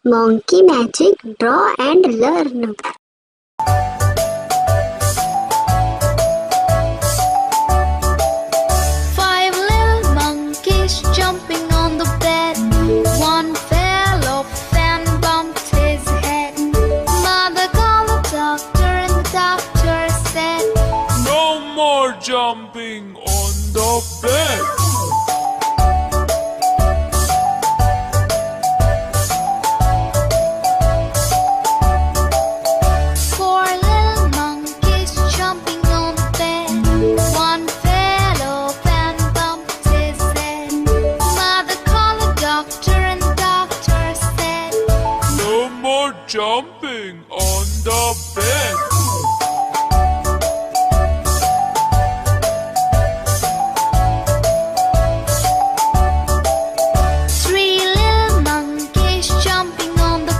Monkey magic, draw and learn. Five little monkeys jumping on the bed. One fell off and bumped his head. Mother called the doctor and the doctor said, "No more jumping on the bed." Four little monkeys jumping on the bed. One fell off and bumped his head. Mother called the doctor and the doctor said, "No more jumping on the bed."